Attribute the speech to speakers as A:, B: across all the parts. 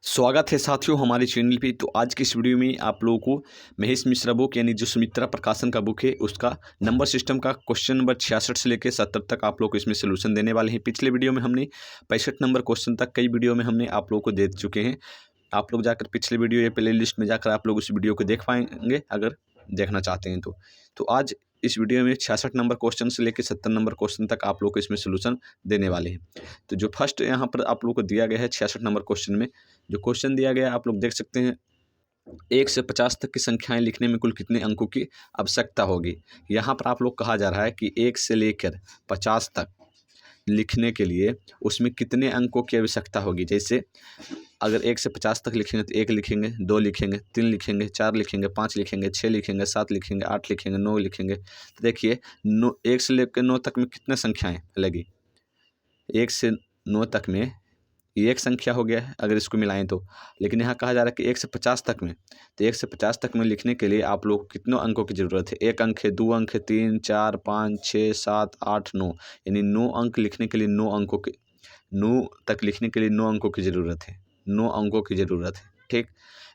A: स्वागत है साथियों हमारे चैनल पे। तो आज की इस वीडियो में आप लोगों को महेश मिश्रा बुक यानी जो सुमित्रा प्रकाशन का बुक है उसका नंबर सिस्टम का क्वेश्चन नंबर 66 से लेकर 70 तक आप लोग को इसमें सोल्यूशन देने वाले हैं। पिछले वीडियो में हमने 65 नंबर क्वेश्चन तक कई वीडियो में हमने आप लोगों को दे चुके हैं। आप लोग जाकर पिछले वीडियो या प्ले लिस्ट में जाकर आप लोग उस वीडियो को देख पाएंगे अगर देखना चाहते हैं तो आज इस वीडियो में 66 नंबर क्वेश्चन से लेकर 70 नंबर क्वेश्चन तक आप लोग को इसमें सोल्यूशन देने वाले हैं। तो जो फर्स्ट यहाँ पर आप लोग को दिया गया है 66 नंबर क्वेश्चन में जो क्वेश्चन दिया गया है आप लोग देख सकते हैं। 1 से 50 तक की संख्याएं लिखने में कुल कितने अंकों की आवश्यकता होगी। यहाँ पर आप लोग कहा जा रहा है कि 1 से लेकर 50 तक लिखने के लिए उसमें कितने अंकों की आवश्यकता होगी। जैसे अगर 1 से 50 तक लिखेंगे तो 1 लिखेंगे, 2 लिखेंगे, 3 लिखेंगे, 4 लिखेंगे, 5 लिखेंगे, 6 लिखेंगे, 7 लिखेंगे, 8 लिखेंगे, 9 लिखेंगे। तो देखिए 1 से लेकर 9 तक में कितने संख्याएं लगी। 1 से 9 तक में ये एक संख्या हो गया है अगर इसको मिलाएं तो। लेकिन यहाँ कहा जा रहा है कि 1 से 50 तक में, तो 1 से 50 तक में लिखने के लिए आप लोग को कितनों अंकों की ज़रूरत है। 1 अंक है, 2 अंक है, 3, 4, 5, 6, 7, 8, 9 यानी 9 अंक लिखने के लिए 9 अंकों के 9 तक लिखने के लिए 9 अंकों की ज़रूरत है। 9 अंकों की ज़रूरत है। ठीक,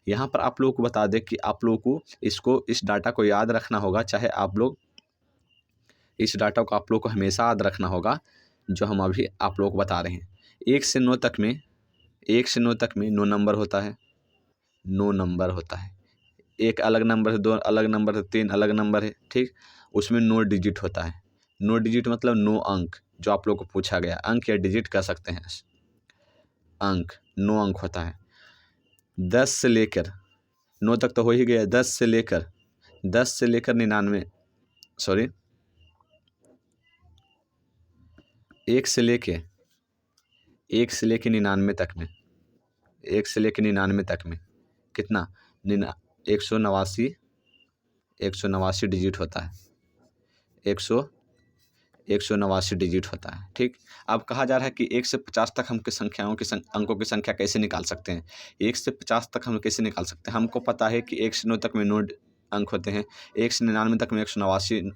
A: यहाँ पर आप लोगों को बता दें कि आप लोगों को इस डाटा को याद रखना होगा। चाहे आप लोग इस डाटा को आप लोग को हमेशा याद रखना होगा जो हम अभी आप लोगों को बता रहे हैं। 1 से 9 तक में 9 नंबर होता है। 9 नंबर होता है। एक अलग नंबर है, 2 अलग नंबर है, 3 अलग नंबर है। ठीक, उसमें 9 डिजिट होता है। 9 डिजिट मतलब 9 अंक जो आप लोग को पूछा गया। अंक या डिजिट कह सकते हैं। अंक 9 अंक होता है। 10 से लेकर 9 तक तो हो ही गया। 10 से लेकर 99 सॉरी 1 से लेके 99 तक में 1 से लेकर 99 तक में कितना 189 डिजिट होता है। 189 डिजिट होता है। ठीक, अब कहा जा रहा है कि 1 से 50 तक हम संख्याओं की अंकों की संख्या कैसे निकाल सकते हैं। 1 से 50 तक हम कैसे निकाल सकते हैं। हमको पता है कि 1 से 9 तक में 9 अंक होते हैं। 1 से 99 तक में 189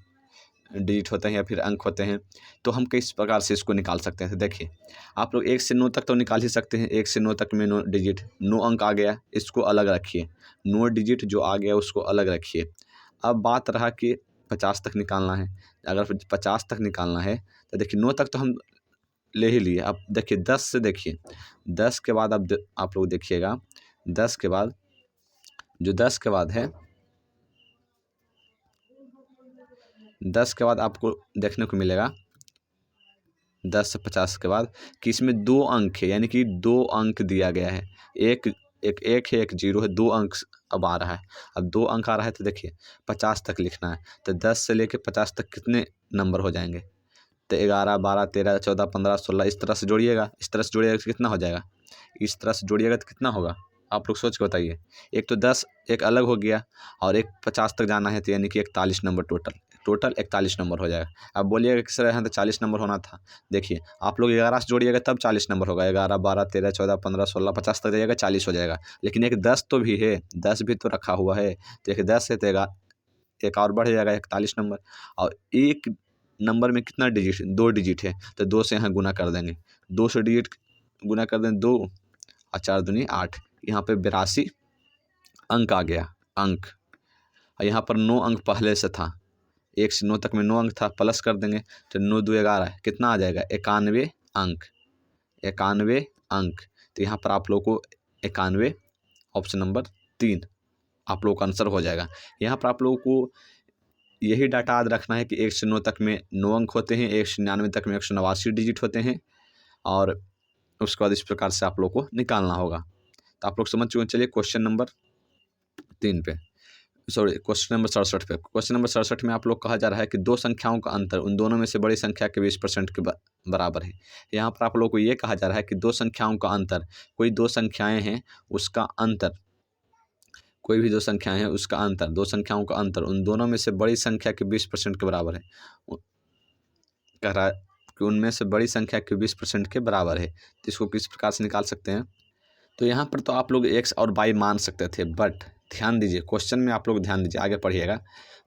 A: डिजिट होते हैं या फिर अंक होते हैं। तो हम किस प्रकार से इसको निकाल सकते हैं। तो देखिए आप लोग 1 से 9 तक तो निकाल ही सकते हैं। 1 से 9 तक में 9 डिजिट 9 अंक आ गया, इसको अलग रखिए। 9 डिजिट जो आ गया उसको अलग रखिए। अब बात रहा कि 50 तक निकालना है। अगर 50 तक निकालना है तो देखिए 9 तक तो हम ले ही लिए। अब देखिए 10 से देखिए 10 के बाद अब आप लोग देखिएगा 10 के बाद जो 10 के बाद है 10 के बाद आपको देखने को मिलेगा 10 से 50 के बाद कि इसमें 2 अंक है, यानी कि 2 अंक दिया गया है। एक है, एक 0 है, 2 अंक अब आ रहा है। अब 2 अंक आ रहा है तो देखिए 50 तक लिखना है। तो 10 से लेकर 50 तक कितने नंबर हो जाएंगे। तो 11, 12, 13, 14, 15, 16 इस तरह से जोड़िएगा। इस तरह से जोड़िएगा तो कितना हो जाएगा। इस तरह से जोड़िएगा तो कितना होगा आप लोग सोच के बताइए। एक तो 10 एक अलग हो गया और एक 50 तक जाना है तो यानी कि 41 नंबर टोटल 41 नंबर हो जाएगा। अब बोलिएगा कि सर यहाँ तो 40 नंबर होना था। देखिए आप लोग 11 से जोड़िएगा तब 40 नंबर होगा। 11, 12, 13, 14, 15, 16, 50 तक जाइएगा 40 हो जाएगा। लेकिन एक 10 तो भी है, 10 भी तो रखा हुआ है। तो एक 10 है तो एक और बढ़ जाएगा 41 नंबर। और एक नंबर में कितना डिजिट 2 डिजिट है तो 2 से यहाँ गुना कर देंगे। 2 से डिजिट गुना कर दें 2 और 4 दूनी 8। यहाँ पे 82 अंक आ गया अंक। और यहाँ पर 9 अंक पहले से था। 1 से 9 तक में 9 अंक था, प्लस कर देंगे तो 9 2 11 कितना आ जाएगा 91 अंक। 91 अंक। तो यहाँ पर आप लोग को 91 ऑप्शन नंबर 3 आप लोग का आंसर हो जाएगा। यहाँ पर आप लोगों को यही डाटा याद रखना है कि 1 से 9 तक में 9 अंक होते हैं। 1 से 99 तक में 189 डिजिट होते हैं। और उसके बाद इस प्रकार से आप लोग को निकालना होगा। तो आप लोग समझ चुके हैं। चलिए क्वेश्चन नंबर 3 पे क्वेश्चन नंबर 67 पे। क्वेश्चन नंबर 67 में आप लोग कहा जा रहा है कि 2 संख्याओं का अंतर उन दोनों में से बड़ी संख्या के 20% के बराबर है। यहाँ पर आप लोग को ये कहा जा रहा है कि 2 संख्याओं का अंतर, कोई 2 संख्याएं हैं उसका अंतर, कोई भी 2 संख्याएं हैं उसका अंतर, 2 संख्याओं का अंतर उन दोनों में से बड़ी संख्या के 20% के बराबर है। कह रहा है कि उनमें से बड़ी संख्या के 20% के बराबर है। तो इसको किस प्रकार से निकाल सकते हैं। तो यहाँ पर तो आप लोग x और y मान सकते थे, बट ध्यान दीजिए क्वेश्चन में आप लोग ध्यान दीजिए, आगे पढ़िएगा।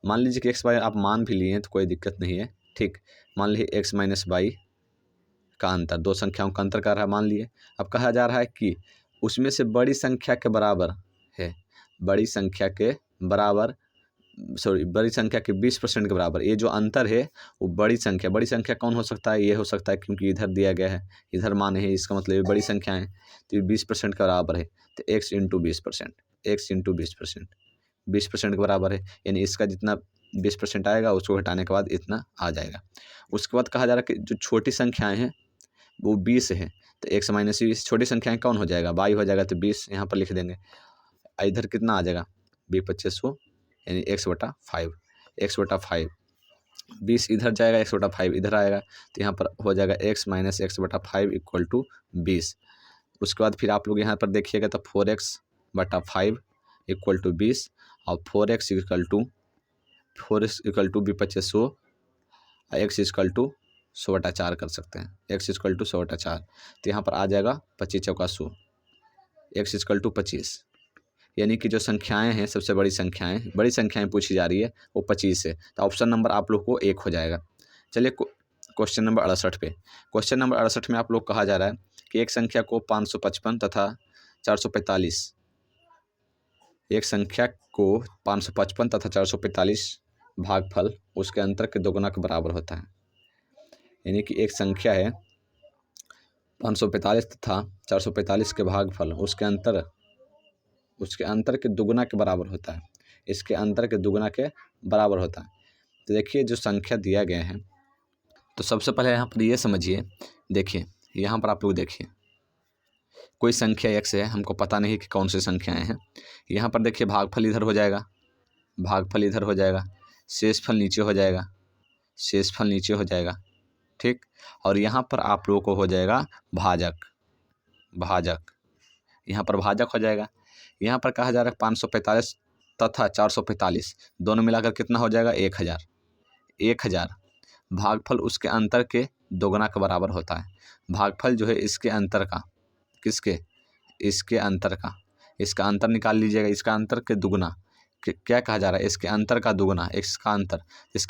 A: मान लीजिए कि x y आप मान भी लिए हैं तो कोई दिक्कत नहीं है। ठीक, मान लीजिए x माइनस y का अंतर, 2 संख्याओं का अंतर कर रहा है मान लिए। अब कहा जा रहा है कि उसमें से बड़ी संख्या के बराबर है, बड़ी संख्या के बराबर, सॉरी बड़ी संख्या के 20% के बराबर। ये जो अंतर है वो बड़ी संख्या कौन हो सकता है, ये हो सकता है क्योंकि इधर दिया गया है, इधर मान है, इसका मतलब ये बड़ी संख्या है, तो ये 20% के बराबर है। तो x इंटू 20%, x इंटू 20%, 20% के बराबर है, यानी इसका जितना 20% आएगा उसको घटाने के बाद इतना आ जाएगा। उसके बाद कहा जा रहा है कि जो छोटी संख्याएँ हैं वो 20 है, तो x माइनस 20 छोटी संख्याएँ कौन हो जाएगा, y हो जाएगा, तो 20 यहाँ पर लिख देंगे। इधर कितना आ जाएगा, 2500 यानी x/5, x/5, 20 इधर जाएगा, x/5 इधर आएगा, तो यहाँ पर हो जाएगा x minus x/5 equal to 20। उसके बाद फिर आप लोग यहाँ पर देखिएगा तो 4x/5 इक्वल टू 20 और 4x equal to 2500, x equal to 100/4 कर सकते हैं, x इक्वल टू 100/4, तो यहाँ पर आ जाएगा 25 चौका 100, x इक्वल टू 25, यानी कि जो संख्याएं हैं सबसे बड़ी संख्याएं पूछी जा रही है वो 25 है, तो ऑप्शन नंबर आप लोग को 1 हो जाएगा। चलिए क्वेश्चन नंबर 68 पे। क्वेश्चन नंबर 68 में आप लोग कहा जा रहा है कि एक संख्या को 555 तथा 445, एक संख्या को 555 तथा 445 भागफल उसके अंतर के दोगुना के बराबर होता है। यानी कि एक संख्या है 545 तथा 445 के भागफल उसके अंतर के दुगुना के बराबर होता है, इसके अंतर के दुगुना के बराबर होता है। तो देखिए जो संख्या दिया गया है, तो सबसे पहले यहाँ पर ये समझिए, देखिए यहाँ पर आप लोग देखिए कोई संख्या x है, हमको पता नहीं कि कौन सी संख्याएं हैं। यहाँ पर देखिए भागफल इधर हो जाएगा, भागफल इधर हो जाएगा, शेषफल नीचे हो जाएगा, शेषफल नीचे हो जाएगा, ठीक। और यहाँ पर आप लोगों को हो जाएगा भाजक, यहाँ पर भाजक हो जाएगा। यहाँ पर कहा जा रहा है 545 तथा 445 दोनों मिलाकर कितना हो जाएगा, 1000। भागफल उसके अंतर के दोगुना के बराबर होता है। भागफल जो है इसके अंतर का, किसके, इसके अंतर का, इसका अंतर निकाल लीजिएगा, इसका अंतर के दुगुना, क्या कहा जा रहा है, इसके अंतर का दुगुना, इसका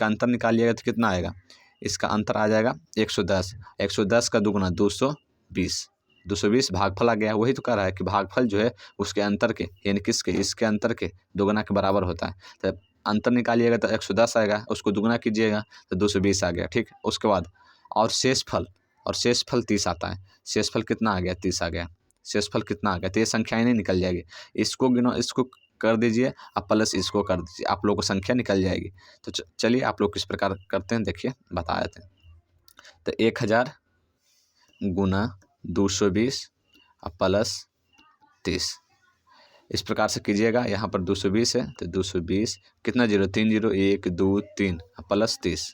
A: अंतर निकालिएगा तो कितना आएगा, इसका अंतर आ जाएगा 110, 110 का दुगुना 220 भागफल आ गया। वही तो कह रहा है कि भागफल जो है उसके अंतर के, यानी किसके, इसके अंतर के दोगुना के बराबर होता है। तो अंतर निकालिएगा तो 110 आएगा, उसको दुगुना कीजिएगा तो 220 आ गया, ठीक। उसके बाद और शेषफल 30 आता है, शेषफल कितना आ गया, 30 आ गया, शेषफल कितना आ गया, तो ये संख्याएं नहीं निकल जाएगी, इसको गिनो, इसको कर दीजिए और प्लस इसको कर दीजिए, आप लोगों को संख्या निकल जाएगी। तो चलिए आप लोग किस प्रकार करते हैं देखिए, बता देते हैं। तो 1000 गुना 220 और प्लस 30, इस प्रकार से कीजिएगा। यहाँ पर 220 है तो 220 कितना जीरो, 3 जीरो, 1 2 3 प्लस 30,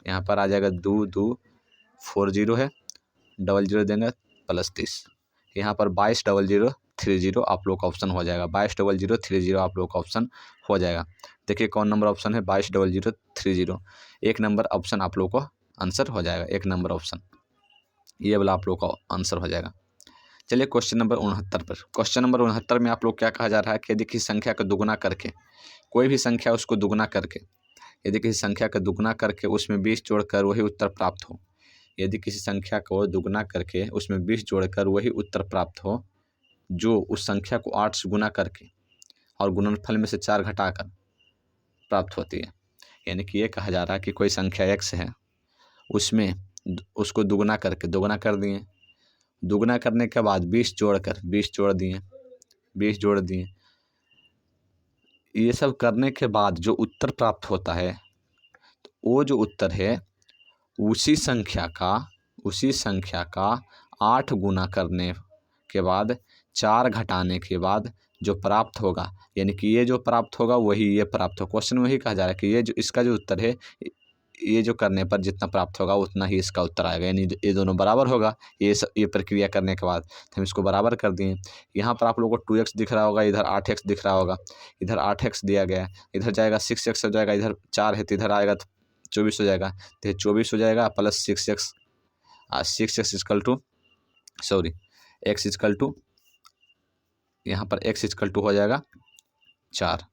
A: यहाँ पर आ जाएगा 2 2 4 जीरो है, डबल जीरो देंगे प्लस 30, यहाँ पर 220030 आप लोग का ऑप्शन हो जाएगा, 220030 आप लोग का ऑप्शन हो जाएगा। देखिए कौन नंबर ऑप्शन है, 220030, 1 नंबर ऑप्शन आप लोग को आंसर हो जाएगा, 1 नंबर ऑप्शन ये वाला आप लोग का आंसर हो जाएगा। चलिए क्वेश्चन नंबर 69 पर। क्वेश्चन नंबर 69 में आप लोग क्या कहा जा रहा है कि यदि किसी संख्या का दुगुना करके, कोई भी संख्या उसको दुगुना करके, यदि किसी संख्या का दुगुना करके उसमें 20 जोड़कर वही उत्तर प्राप्त हो, यदि किसी संख्या को दुगुना करके उसमें 20 जोड़कर वही उत्तर प्राप्त हो जो उस संख्या को 8 से गुना करके और गुणनफल में से 4 घटाकर प्राप्त होती है। यानी कि ये कहा जा रहा है कि कोई संख्या x है, उसमें उसको दुगुना करके, दुगुना कर दिए, दुगुना करने के बाद 20 जोड़ दिए, ये सब करने के बाद जो उत्तर प्राप्त होता है, तो वो जो उत्तर है उसी संख्या का 8 गुना करने के बाद 4 घटाने के बाद जो प्राप्त होगा, यानी कि ये जो प्राप्त होगा वही ये प्राप्त हो। क्वेश्चन में वही कहा जा रहा है कि ये जो इसका जो उत्तर है, ये जो करने पर जितना प्राप्त होगा उतना ही इसका उत्तर आएगा, यानी ये दोनों बराबर होगा। ये प्रक्रिया करने के बाद हम इसको बराबर कर दिए। यहाँ पर आप लोगों को 2x दिख रहा होगा, इधर 8x दिख रहा होगा, इधर 8x दिया गया है, इधर जाएगा 6x हो जाएगा, इधर 4 है तो इधर आएगा तो 24 हो जाएगा, तो 24 हो जाएगा plus 6x, 6x equal to, sorry x equal to, यहाँ पर x इक्वल टू हो जाएगा 4,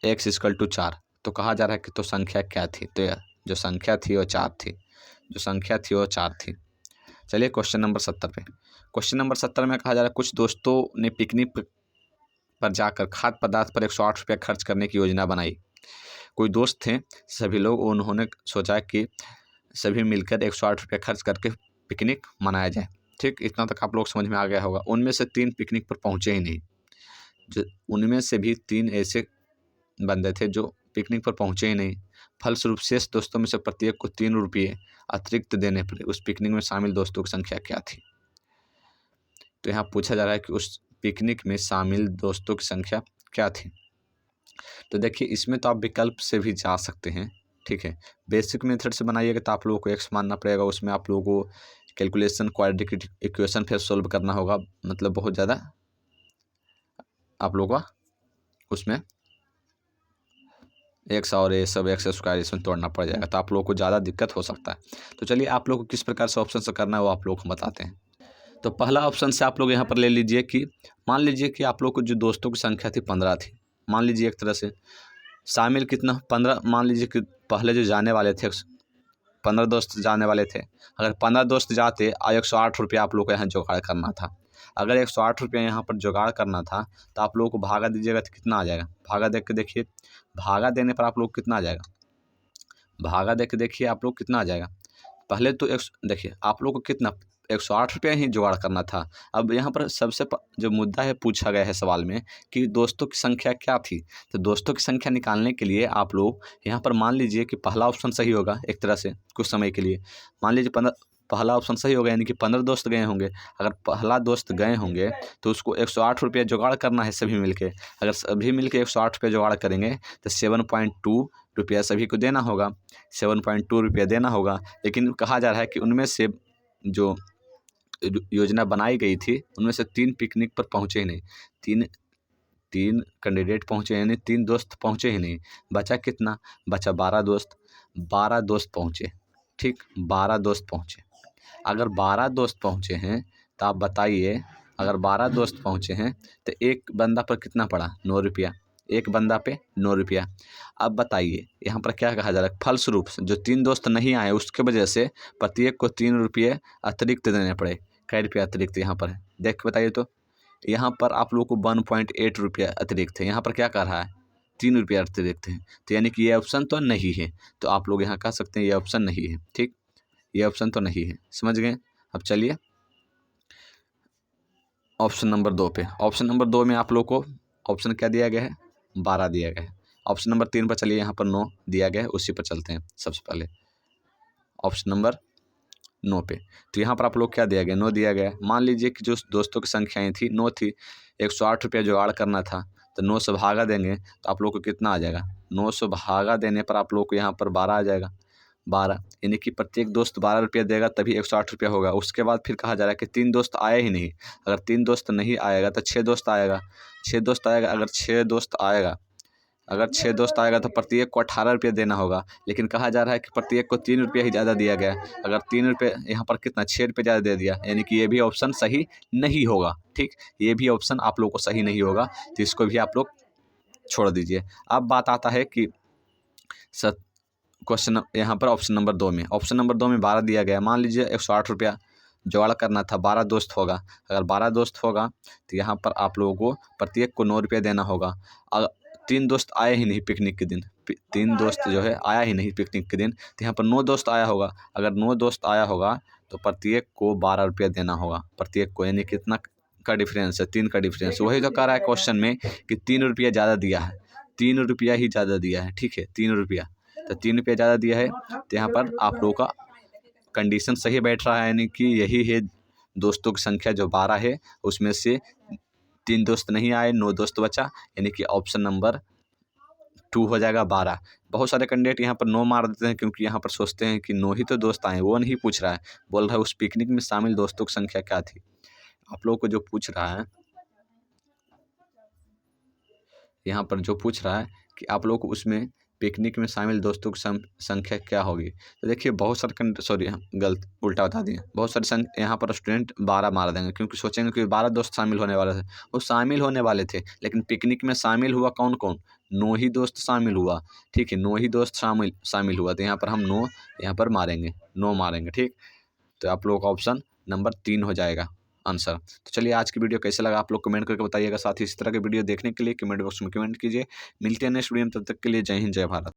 A: x इक्वल टू 4। तो कहा जा रहा है कि तो संख्या क्या थी, तो जो संख्या थी वो 4 थी, चलिए क्वेश्चन नंबर 70 पे। क्वेश्चन नंबर 70 में कहा जा रहा है कुछ दोस्तों ने पिकनिक पर जाकर खाद्य पदार्थ पर 108 रुपया खर्च करने की योजना बनाई। कोई दोस्त थे सभी लोग, उन्होंने सोचा कि सभी मिलकर 108 रुपया खर्च करके पिकनिक मनाया जाए। ठीक, इतना तक आप लोग समझ में आ गया होगा। उनमें से 3 पिकनिक पर पहुँचे ही नहीं। जो उनमें से भी 3 ऐसे बंदे थे जो पिकनिक पर पहुँचे ही नहीं। फलस्वरूप शेष दोस्तों में से प्रत्येक को 3 रुपये अतिरिक्त देने पड़े। उस पिकनिक में शामिल दोस्तों की संख्या क्या थी? तो यहाँ पूछा जा रहा है कि उस पिकनिक में शामिल दोस्तों की संख्या क्या थी। तो देखिए, इसमें तो आप विकल्प से भी जा सकते हैं। ठीक है, बेसिक मेथड से बनाइएगा तो आप लोगों को एक्स मानना पड़ेगा। उसमें आप लोगों को कैलकुलेशन, क्वाड्रेटिक इक्वेशन फिर सोल्व करना होगा। मतलब बहुत ज़्यादा आप लोगों का उसमें एक्स और ये सब एक्स स्क्वायर इसमें तोड़ना पड़ जाएगा, तो आप लोगों को ज़्यादा दिक्कत हो सकता है। तो चलिए, आप लोगों को किस प्रकार से ऑप्शन से करना है वो आप लोगों को बताते हैं। तो पहला ऑप्शन से आप लोग यहाँ पर ले लीजिए कि मान लीजिए कि आप लोग को जो दोस्तों की संख्या थी 15 थी। मान लीजिए एक तरह से शामिल कितना 15, मान लीजिए कि पहले जो जाने वाले थे 15 दोस्त जाने वाले थे। अगर 15 दोस्त जाते और 108 रुपया आप लोग को यहाँ जुगाड़ करना था। अगर 108 रुपया यहाँ पर जुगाड़ करना था तो आप लोगों को भागा दीजिएगा तो कितना आ जाएगा? भागा देख के देखिए, भागा देने पर आप लोग कितना आ जाएगा? भागा देख के देखिए आप लोग कितना आ जाएगा। पहले तो देखिए आप लोग को कितना 108 रुपया ही जुगाड़ करना था। अब यहाँ पर सबसे जो मुद्दा है पूछा गया है सवाल में कि दोस्तों की संख्या क्या थी। तो दोस्तों की संख्या निकालने के लिए आप लोग यहाँ पर मान लीजिए कि पहला ऑप्शन सही होगा एक तरह से कुछ समय के लिए। मान लीजिए पहला ऑप्शन सही होगा, यानी कि 15 दोस्त गए होंगे। अगर पहला दोस्त गए होंगे तो उसको 108 रुपया जुगाड़ करना है सभी मिलके। अगर सभी मिलके 108 रुपया जुगाड़ करेंगे तो 7.2 रुपया सभी को देना होगा। 7.2 रुपया देना होगा। लेकिन कहा जा रहा है कि उनमें से जो योजना बनाई गई थी उनमें से 3 पिकनिक पर पहुँचे ही नहीं। तीन कैंडिडेट पहुँचे, यानी 3 दोस्त पहुँचे ही नहीं। बचा कितना? बचा 12 दोस्त। 12 दोस्त पहुँचे। ठीक, 12 दोस्त पहुँचे। अगर 12 दोस्त पहुँचे हैं तो आप बताइए, अगर 12 दोस्त पहुँचे हैं तो एक बंदा पर कितना पड़ा? 9 रुपया। एक बंदा पे 9 रुपया। अब बताइए यहाँ पर क्या कहा जा रहा है? फलस्वरूप जो 3 दोस्त नहीं आए उसके वजह से प्रत्येक को 3 रुपये अतिरिक्त देने पड़े। कै रुपये अतिरिक्त यहाँ पर है? देख के बताइए। तो यहाँ पर आप लोगों को 1.8 रुपया अतिरिक्त है। यहाँ पर क्या कह रहा है? 3 रुपया अतिरिक्त है। तो यानी कि ये ऑप्शन तो नहीं है। तो आप लोग यहाँ कह सकते हैं ये ऑप्शन नहीं है। ठीक, ये ऑप्शन तो नहीं है। समझ गए? अब चलिए ऑप्शन नंबर 2 पे। ऑप्शन नंबर 2 में आप लोग को ऑप्शन क्या दिया गया है? 12 दिया गया है। ऑप्शन नंबर 3 पर चलिए, यहाँ पर 9 दिया गया है, उसी पर चलते हैं सबसे पहले ऑप्शन नंबर 9 पे। तो यहाँ पर आप लोग क्या दिया गया? 9 दिया गया है। मान लीजिए कि जो दोस्तों की संख्याएँ थी 9 थी, 108 रुपया जुगाड़ करना था, तो 9 से भागा देंगे तो आप लोग को कितना आ जाएगा? 9 से भागा देने पर आप लोग को यहाँ पर 12 आ जाएगा। 12 यानी कि प्रत्येक दोस्त 12 रुपया देगा तभी 108 रुपया होगा। उसके बाद फिर कहा जा रहा है कि 3 दोस्त आए ही नहीं। अगर 3 दोस्त नहीं आएगा तो 6 दोस्त आएगा। 6 दोस्त आएगा। अगर 6 दोस्त आएगा तो प्रत्येक को 18 रुपया देना होगा। लेकिन कहा जा रहा है कि प्रत्येक को 3 रुपया ही ज़्यादा दिया गया है। अगर 3 रुपये यहाँ पर कितना 6 रुपये ज़्यादा दे दिया, यानी कि ये भी ऑप्शन सही नहीं होगा। ठीक, ये भी ऑप्शन आप लोग को सही नहीं होगा, तो इसको भी आप लोग छोड़ दीजिए। अब बात आता है कि क्वेश्चन यहाँ पर ऑप्शन नंबर 2 में। ऑप्शन नंबर 2 में 12 दिया गया। मान लीजिए 108 रुपया जुगाड़ करना था, 12 दोस्त होगा। अगर 12 दोस्त होगा तो यहाँ पर आप लोगों को प्रत्येक को 9 रुपया देना होगा। अगर 3 दोस्त आए ही नहीं पिकनिक के दिन, 3 दोस्त जो है आया ही नहीं पिकनिक के दिन, तो यहाँ पर 9 दोस्त आया होगा। अगर 9 दोस्त आया होगा तो प्रत्येक को 12 रुपया देना होगा। प्रत्येक को, यानी कितना का डिफरेंस है? 3 का डिफरेंस। वही तो कह रहा है क्वेश्चन में कि 3 रुपया ज़्यादा दिया है। 3 रुपया ही ज़्यादा दिया है। ठीक है, 3 रुपया, तो 3 रुपया ज़्यादा दिया है। तो यहाँ पर आप लोगों का कंडीशन सही बैठ रहा है, यानी कि यही है दोस्तों की संख्या जो 12 है, उसमें से 3 दोस्त नहीं आए, 9 दोस्त बचा, यानी कि ऑप्शन नंबर 2 हो जाएगा 12। बहुत सारे कैंडिडेट यहाँ पर 9 मार देते हैं, क्योंकि यहाँ पर सोचते हैं कि 9 ही तो दोस्त आए। वो नहीं पूछ रहा है, बोल रहा है उस पिकनिक में शामिल दोस्तों की संख्या क्या थी। आप लोगों को जो पूछ रहा है यहाँ पर, जो पूछ रहा है कि आप लोग को उसमें पिकनिक में शामिल दोस्तों की संख्या क्या होगी। तो देखिए बहुत सारे गलत उल्टा बता दिए। बहुत सारे यहाँ पर स्टूडेंट 12 मार देंगे, क्योंकि सोचेंगे कि 12 दोस्त शामिल होने वाले थे। वो शामिल होने वाले थे, लेकिन पिकनिक में शामिल हुआ कौन कौन? 9 ही दोस्त शामिल हुआ। ठीक है, 9 ही दोस्त शामिल हुआ। तो यहाँ पर हम 9 यहाँ पर मारेंगे, 9 मारेंगे। ठीक, तो आप लोगों का ऑप्शन नंबर 3 हो जाएगा। आंसर। तो चलिए आज की वीडियो कैसे लगा आप लोग कमेंट करके बताइएगा। साथ ही इस तरह के वीडियो देखने के लिए कमेंट बॉक्स में कमेंट कीजिए। मिलते हैं नेक्स्ट वीडियो में, तब तक के लिए जय हिंद जय भारत।